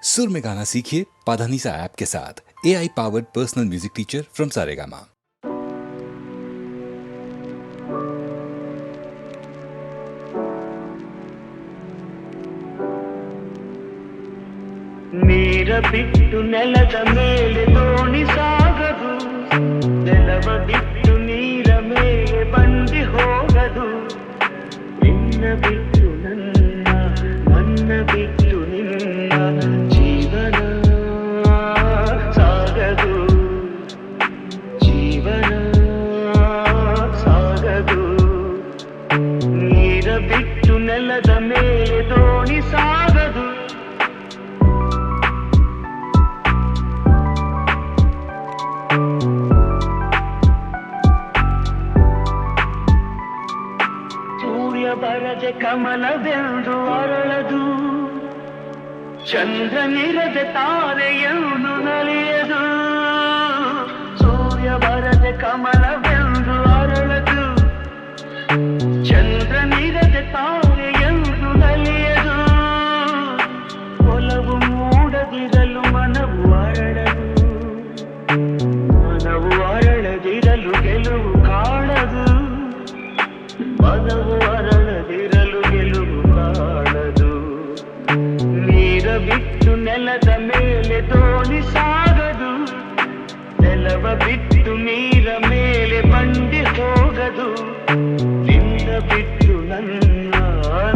सुर में गाना सीखिए पाधानीसा ऐप के साथ। AI powered personal music teacher from Saregama. ನೀರ ಬಿಟ್ಟು ನೆಲದ ಮೇಲೆ ದೋಣಿ ಸಾಗದು, ನೆಲವ ಬಿಟ್ಟು ನೀರ ಮೇಲೆ ಬಂಡಿ ಹೋಗದು. ನಿನ್ನ ಬಿಟ್ಟು ನನ್ನ, ನನ್ನ ಬಿಟ್ಟು ನಿನ್ನ ಜೀವನ ಸಾಗದು, ಜೀವನ ಸಾಗದು. ನೀರ ಬಿಟ್ಟು ನೆಲದ ಮೇಲೆ ದೋಣಿ ಸಾಗದು. ಬರದೆ ಕಮಲವೆಂದು ಅರಳದು, ಚಂದ್ರನಿರದೆ ತಾರೆಯನ್ನು ನಲಿಯದು. ಸೂರ್ಯ ಬರದೆ ಕಮಲವೆಂದು ಅರಳದು, ಚಂದ್ರನಿರದೆ ತಾರೆಯನ್ನು ನಲಿಯದು. ಒಲವು ಮೂಡದಿರಲು ಮನವು ಅರಳದು, ಮನವು ಅರಳದಿರಲು ಗೆಲುವು ಕಾಣದು. ಮನವು ಅರಳದಿರಲು ಗೆಲುವು ಕಾಣದು. ನೀರ ಬಿಟ್ಟು ನೆಲದ ಮೇಲೆ ದೋಣಿ ಸಾಗದು, ನೆಲವ ಬಿಟ್ಟು ನೀರ ಮೇಲೆ ಬಂಡಿ ಹೋಗದು. ನಿನ್ನ ಬಿಟ್ಟು ನನ್ನ,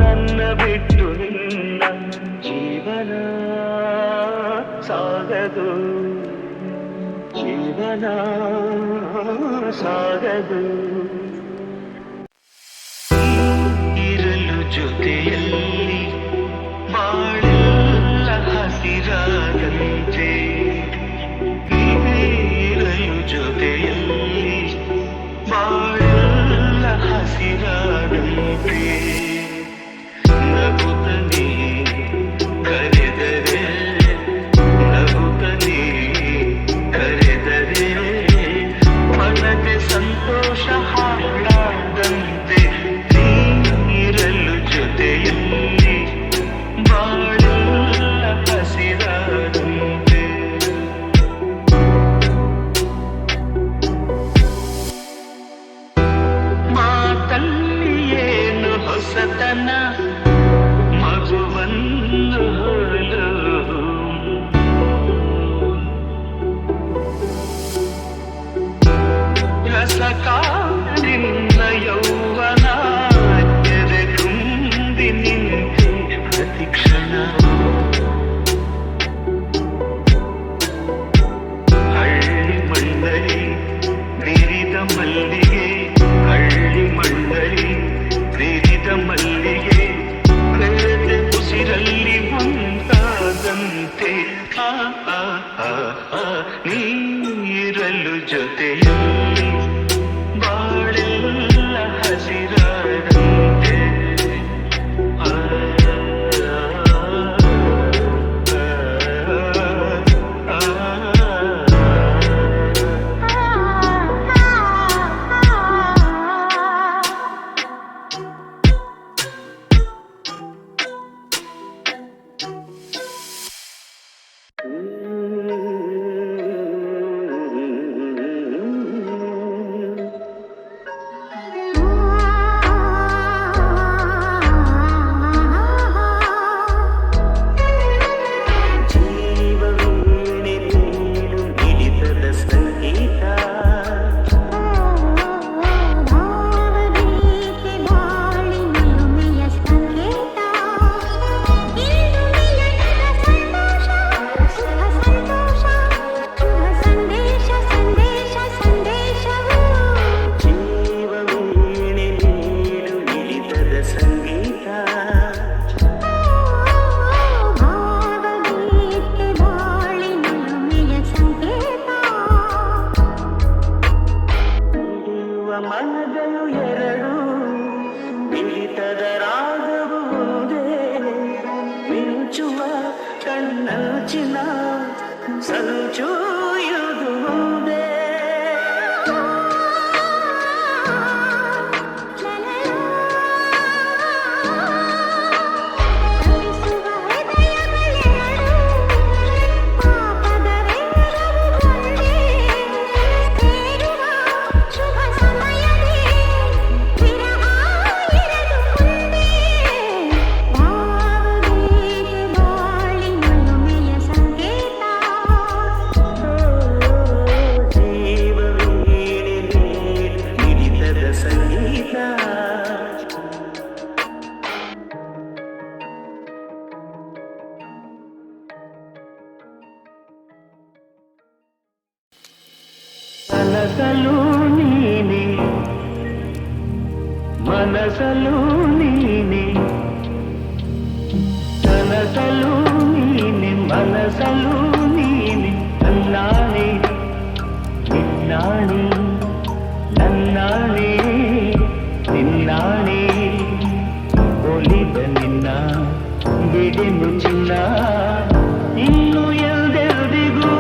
ನನ್ನ ಬಿಟ್ಟು ನಿನ್ನ ಜೀವನ ಸಾಗದು, ಜೀವನ ಸಾಗದು. ಜೊತೆಯಲ್ಲಿ ಬಾಳೆಲ್ಲ ಹಸಿರಾದಂತೆ, ನೀರಲು ಜೊತೆಯಲ್ಲಿ ಬಾಳೆಲ್ಲ ಹಸಿರಾದಂತೆ. ನಗುತ್ತನೆ ಕರೆದರೆ, ನಗುತ್ತನೆ ಕರೆದರೆ ಮನಕ್ಕೆ ಸಂತೋಷ ಹಾಡಾದಂತೆ. ಜೊತೆಯಲ್ಲಿ ಬಾಳೆಲ್ಲ ಹಸಿರಾದಂತೆ. ಮಾತಲ್ಲಿ ಏನು ಹೊಸತನ, ಮಗುವನ್ನು ಹೊರಲು ರಸಕಾರಿನ ಯೌವನ ಪ್ರತಿಕ್ಷಣ. ಹಳ್ಳಿ ಮಂಡಳಿ ವಿರಿದ ಮಲ್ಲಿಗೆ, ಹಳ್ಳಿ ಮಂಡಳಿ ವಿರಿದ ಮಲ್ಲಿಗೆ, ಬೆಳೆದ ಉಸಿರಲ್ಲಿ ಮುಂತಾದಂತೆ. ನೀರಲು ಜೊತೆಯಲ್ಲಿ ಬಾಳೆಲ್ಲ ಹಸಿರಾದಂತೆ. ಕನಸಲು ನೀನೆ ಮನಸಲು ನೀನೆ ಕನಸಲು ನೀನೆ ಮನಸಲು ನೀನೆ ನನ್ನಾಣೆ ನಿನ್ನಾಣೆ ನನ್ನಾಣೆ ನಿನ್ನಾಣೆ ಒಲಿದ ನಿನ್ನ ಬಿಡೆನು ಚಿನ್ನ ಇನ್ನು ಎಲ್ದೆಲ್ದಿಗೂ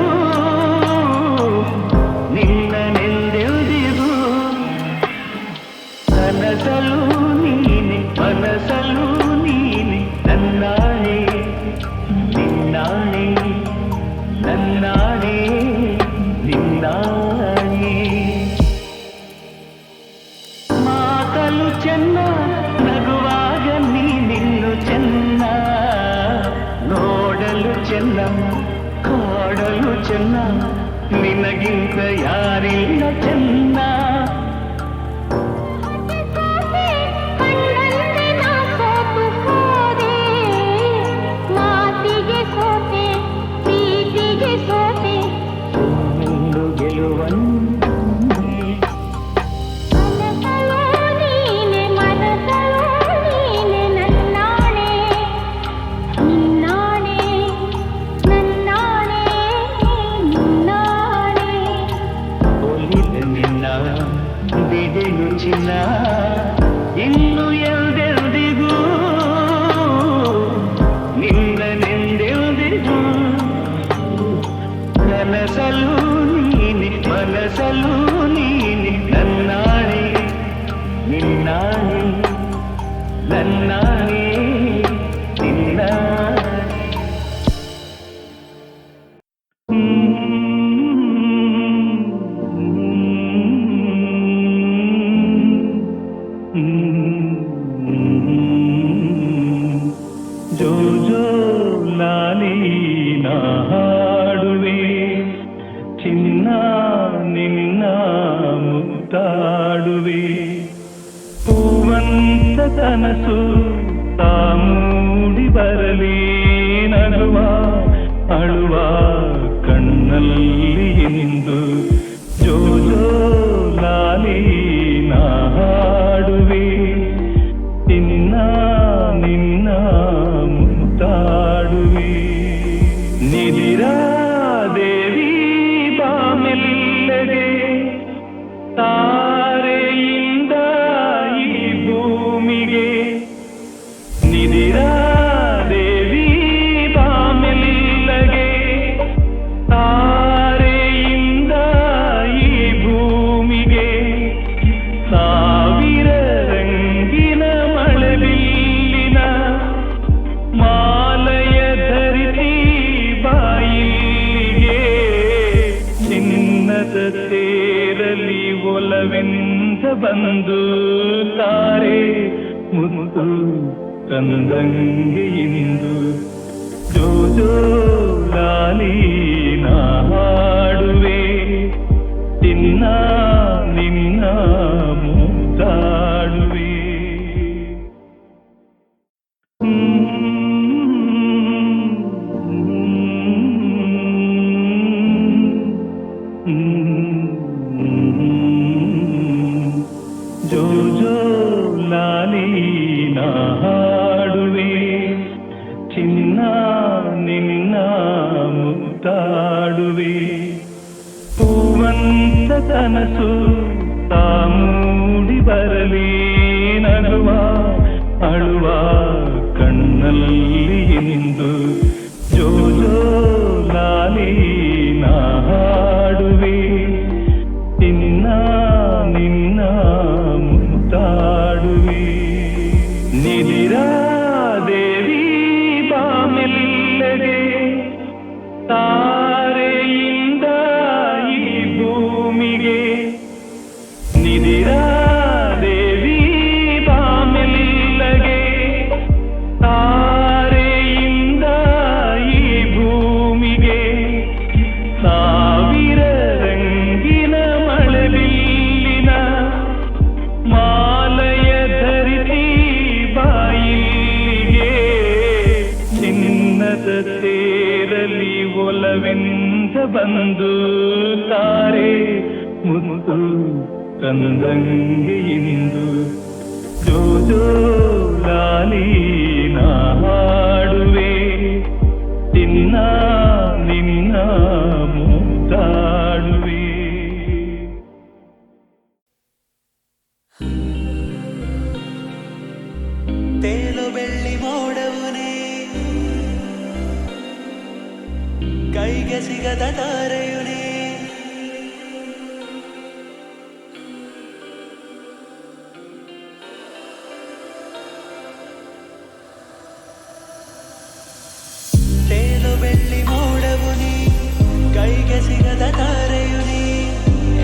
ನಿನ್ನನೆಲ್ದೆಲ್ದಿಗೂ ಕನಸಲು ನೀನೆ ಮನಸಲು ನೀನೆ ನನ್ನಾಣೆ ನಿನ್ನಾಣೆ ನನ್ನಾಣೆ ನಿನ್ನಾಣೆ ಮಾತಲು ಚೆನ್ನ ನಗುವಾಗ ನೀನಿನ್ನು ಚೆನ್ನ ನೋಡಲು ಚೆನ್ನ ಕಾಡಲು ಚೆನ್ನ ನಿನಗಿಂತ ಯಾರಿಲ್ಲ ಚೆನ್ನ ಬಿಡೆನು ಚಿನ್ನ ಇನ್ನು ಎಲ್ದೆಲ್ದಿಗೂ ನಿನ್ನನೆಂದೆಲ್ದಿಗೂ ಕನಸಲು ನೀನೆ ಮನಸಲು ನೀನೆ ನನ್ನಾಣೆ ನಿನ್ನಾಣೆ ನನ್ನಾಣೆ ನಿನ್ನಾಣೆ ಜೋ ಜೋ ಲಾಲಿ ನಾ ಹಾಡುವೆ ಚಿನ್ನ ನಿನ್ನ ಮುತ್ತಾಡುವೆ ಹೂವಂತ ಕನಸು ತಾಮೂಡಿ ಬರಲಿ ನಗುವ ಅಳುವ ಕಣ್ಣಲ್ಲಿ ಇಂದು ಜೋ ಜೋ ಲಾಲಿ ನಾ ಹಾಡುವೆ ಚಿನ್ನ ನಿನ್ನ ಮುತ್ತಾಡುವೆ ನಿದಿರಾ ದೇವಿ ಬಾಮೆಲ್ಲಗೆ ತಾರೆಯಿಂದ ಈ ಭೂಮಿಗೆ ನಿದಿರಾ ದೇವಿ ಬಾಮೆಲ್ಲಗೆ ತಾರೆಯಿಂದ ಈ ಭೂಮಿಗೆ ಸಾವಿರ ರಂಗಿನ ಮಳೆಬಿಲ್ಲಿನ ಮಾಲಯ ಧರಿಸಿ ಬಾಯಿಗೆ ಚಿನ್ನದ ತೇರಲಿ ಒಲವೆಂದ ಬಂದು ತಾರೆ ಮುತ್ತು ತಂದಂಗೆ ಇಂದು ಜೋ ಜೋ ಲಾಲಿ ನಾ ಹಾಡುವೆ ಚಿನ್ನ ನಿನ್ನ ಮುತ್ತಾಡುವೆ ಜೋ ಜೋ ಲಾಲಿ ನಾ ಹಾಡುವೆ ಚಿನ್ನ ನಿನ್ನ ಮುತ್ತಾಡುವೆ ಹೂವಂತ ಕನಸು ತಾಮೂಡಿ ಬರಲಿ ನಗುವ ಅಳುವ ಕಣ್ಣಲ್ಲಿ ಇಂದು ಜೋ ಜೋ ಲಾಲಿ ನಾ ಹಾಡುವೆ ಚಿನ್ನ ನಿನ್ನ ಮುತ್ತಾಡುವೆ ನಿದಿರಾ ದೇವಿ ಬಾಮೆಲ್ಲಗೆ ತಾರೆಯಿಂದ ಈ ಭೂಮಿಗೆ ನಿದಿರಾ ದೇವಿ ಬಾಮೆಲ್ಲಗೆ ತಾರೆಯಿಂದ ಈ ಭೂಮಿಗೆ ಸಾವಿರ ರಂಗಿನ ಮಳೆಬಿಲ್ಲಿನ ಮಾಲಯ ಧರಿಸಿ ಬಾಯಿಗೆ ಚಿನ್ನದ ತೇರಲಿ ಒಲವೆಂದ ಬಂದು ತಾರೆ ಮುತ್ತು ತಂದಂಗೆ ಇಂದು ಜೋ ಜೋ ಲಾಲಿ ನಾ ಹಾಡುವೆ ನಿನ್ನ ನಿನ್ನ ಮುತ್ತಾಡುವೆ. ತೇಲು ಬೆಳ್ಳಿ ಮೋಡವುನೇ ಕೈಗೆ ಸಿಗದ ತಾರೆಯುನೇ ತೇಲು ಬೆಳ್ಳಿ ಮೋಡವುನೇ ಕೈಗೆ ಸಿಗದ ತಾರೆಯುನೇ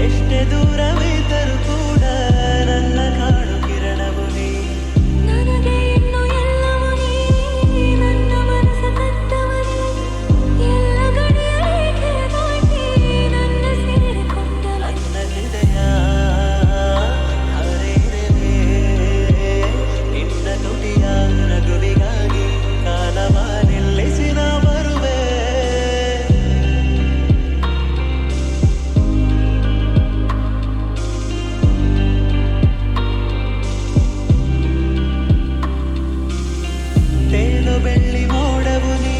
ಎಷ್ಟೇ ದೂರವಿದ್ದರೂ ಕೂಡ ನನ್ನ ಕಾಡು ಕಿರಣವು ನೀ. ನನಗೆ ಇನ್ನು ಎಲ್ಲವೂ ನೀ, ನನ್ನ ಮನಸ್ಸ ಕತ್ತವನೇ, ಎಲ್ಲ ಗಡಿಯ ರೇಖೆಯ ದಾಟಿ ನನ್ನ ಸೇರಿಕೊಂಡವ. ನನ್ನ ಹೃದಯ ಹರಿದಿದೆ ನಿನ್ನ ತುಟಿಯ ನಗುವಿಗಾಗಿ ಕಾಲವ ನಿಲ್ಲಿಸಿ ನಾ ಬರುವೆ. ತೇಲು ಬೆಳ್ಳಿ ಮೋಡವು ನೀ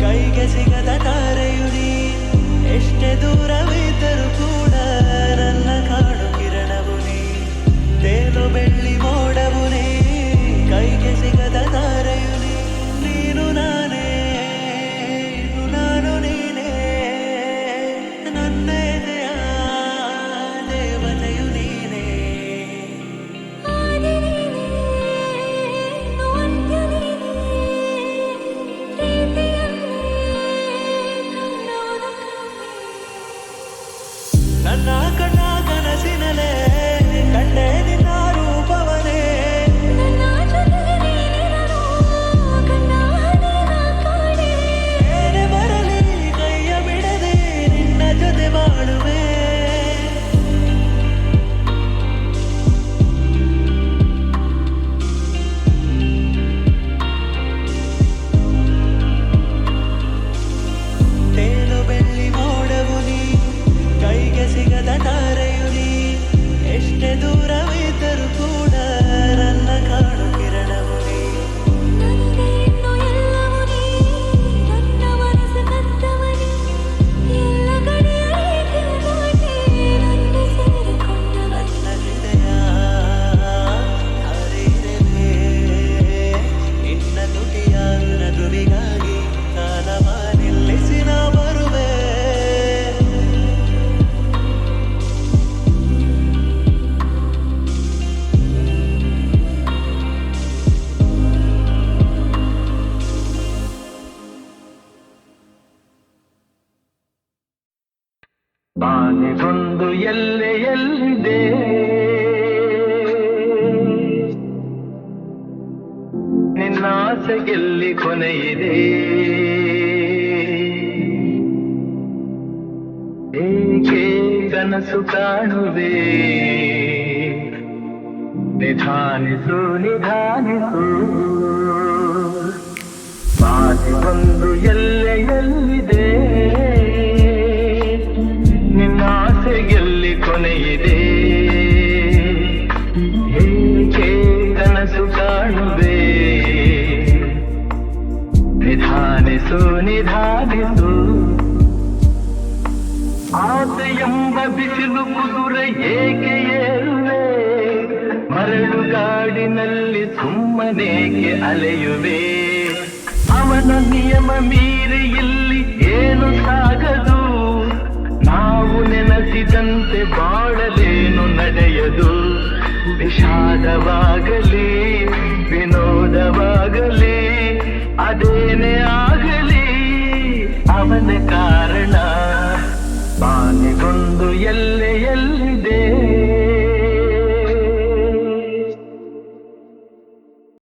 ಕೈಗೆ ಸಿಗದ ತಾರೆಯು ನೀ ಎಷ್ಟೇ ದೂರವಿದ್ದರೂ ಕೂಡ ನನ್ನ ಕಾಡು ಕಿರಣವು ನೀ. ತೇಲು ಬೆಳ್ಳಿ ಮೋಡವು ನೀ ಕೈಗೆ ಸಿಗದ ತಾರೆಯು ನೀ. ನೀನು ನಾನೇ ಇನ್ನು ನಾನು ನೀನೇ ನನ್ನ ಎದೆಯ ದೇವತೆಯು ನೀನೇ. ಆದಿ ನೀನೇ, ಇನ್ನು ಅಂತ್ಯ ನೀನೇ, ಪ್ರೀತಿಯಲ್ಲಿ ನನ್ನವನು ನನ್ನ ಕಣ್ಣ ಕನಸಿನಲೇ ಕಂಡೆ ನಿನ್ನ ರೂಪವನೇ. ನನ್ನ ಜೊತೆಗೆ ನೀನಿರಲು ಕಣ್ಣ ಹನಿನ ಕಾಣೆ. ಏನೇ ಬರಲಿ ಕೈಯ ಬಿಡದೆ ನಿನ್ನ ಜೊತೆ ಬಾಳುವೆ. ತೇಲು ಬೆಳ್ಳಿ ಮೋಡವು ನೀ ಕೈಗೆ ಸಿಗದ ತಾರೆಯು ನೀ ಎಷ್ಟೇ ದೂರವಿದ್ದರೂ ಕೂಡ ನನ್ನ ಕಾಡು ಕಿರಣವು ನೀ. ನನಗೆ ಇನ್ನು ಎಲ್ಲವೂ ನೀ, ನನ್ನ ಮನಸ್ಸ ಕತ್ತವನೇ, ಎಲ್ಲ ಗಡಿಯ ರೇಖೆಯ ದಾಟಿ ನನ್ನ ಸೇರಿಕೊಂಡವ. ನನ್ನ ಹೃದಯ ಹರಿದಿದೆ ನಿನ್ನ ತುಟಿಯ ನಗುವಿಗಾಗಿ ಕಾಲವ ನಿಲ್ಲಿಸಿ ನಾ ಬರುವೆ. ಆನೆಗೊಂದು ಎಲ್ಲೆಯಲ್ಲಿದೆ ನಿನ್ನಾಸೆಗೆಲ್ಲಿ ಕೊನೆಯಿದೆ ಏಕೆ ಕನಸು ಕಾಣುವೆ ನಿಧಾನಿಸು ನಿಧಾನಿಸು ಆನೆಗೊಂದು ಎಲ್ಲೆಯಲ್ಲಿದೆ ನಿನ್ನಾಸೆಗೆಲ್ಲಿ ಕೊನೆಯಿದೆ ಏಕೆ ಕನಸು ಕಾಣುವೆ ನಿಧಾನಿಸು ನಿಧಾನಿಸು. ಆಸೆ ಎಂಬ ಬಿಸಿಲು ಕುದುರೆ ಏಕೆ ಏರುವೆ ಮರಳುಗಾಡಿನಲ್ಲಿ ಸುಮ್ಮನೇಕೆ ಅಲೆಯುವೆ. ಅವನ ನಿಯಮ ಮೀರಿ ಇಲ್ಲಿ ಏನು ಸಾಗದು ನಾವು ನೆನಸಿದಂತೆ ಬಾಳಲೇನು ನಡೆಯದು. ವಿಷಾದವಾಗಲಿ ವಿನೋದವಾಗಲಿ ಅದೇನೇ ಆಗಲಿ ಅವನ ಕಾರಣ